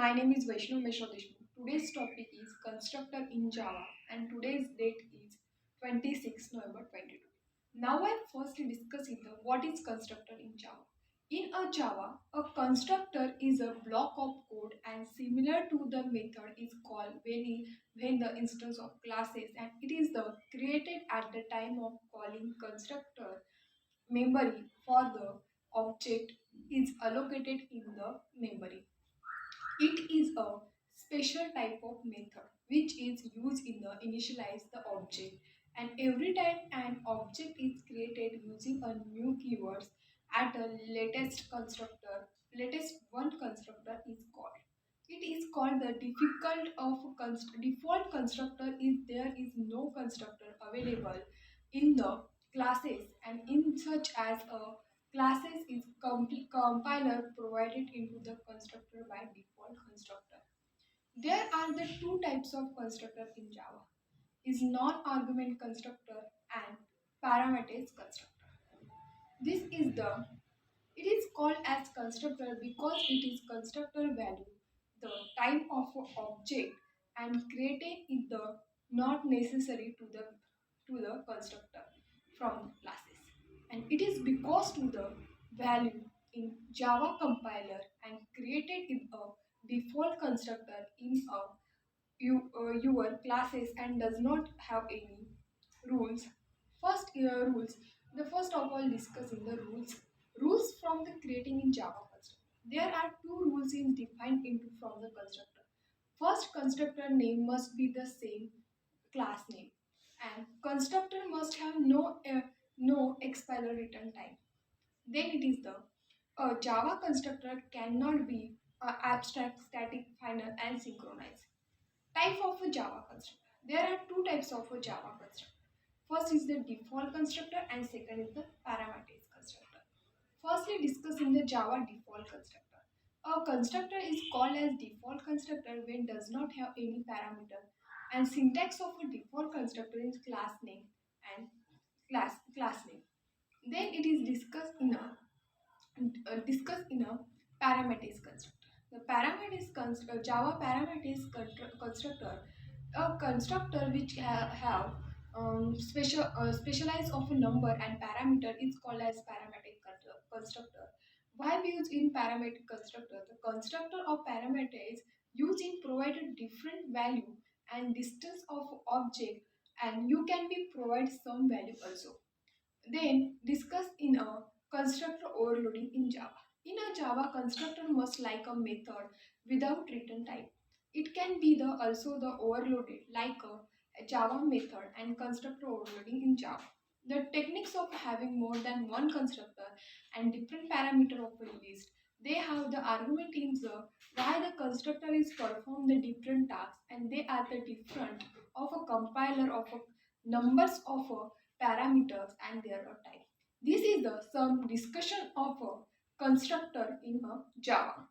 My name is Vaishnav Mishra Deshmukh. Today's topic is constructor in Java and today's date is 26 November 22. Now I firstly discussing the what is constructor in Java. In a Java, a constructor is a block of code and similar to the method is called when the instance of classes and it is the created at the time of calling constructor memory for the object is allocated in the memory. It is a special type of method which is used in the initialize the object and every time an object is created using a new keywords at a latest constructor, latest one constructor is called. It is called the difficult of default constructor is there is no constructor available in the classes and in such as a classes is compiler provided into the constructor by default constructor. There are the two types of constructor in Java is non-argument constructor and parameter constructor. This is the it is called as constructor because it is constructor value the type of a object and created is the not necessary to the constructor from classes and it is because to the value in Java compiler and created in a default constructor in a your classes and does not have any rules. Rules. The first of all discussing the rules. Rules from the creating in Java constructor. There are two rules in defined into from the constructor. First, constructor name must be the same class name, and constructor must have no expiry return time. Then it is the Java constructor cannot be abstract, static, final, and synchronized. Type of a Java constructor. There are two types of a Java constructor. First is the default constructor and second is the parameter constructor. Firstly, discussing the Java default constructor. A constructor is called as default constructor when does not have any parameter and syntax of a default constructor is class name and class name. Then it is discussed in a parameters constructor. The Java parameters constructor, a constructor which have specialize of a number and parameter is called as parametric constructor. Why we use in parametric constructor? The constructor of parameter is using provided different value and distance of object and you can be provide some value also. Then discuss in a constructor overloading in Java. In a Java, constructor must like a method without return type. It can be the also the overloaded like a Java method and constructor overloading in Java. The techniques of having more than one constructor and different parameter of a list. They have the argument in the why the constructor is perform the different tasks and they are the different of a compiler of a numbers of a parameters and their type. This is the some discussion of a constructor in a Java.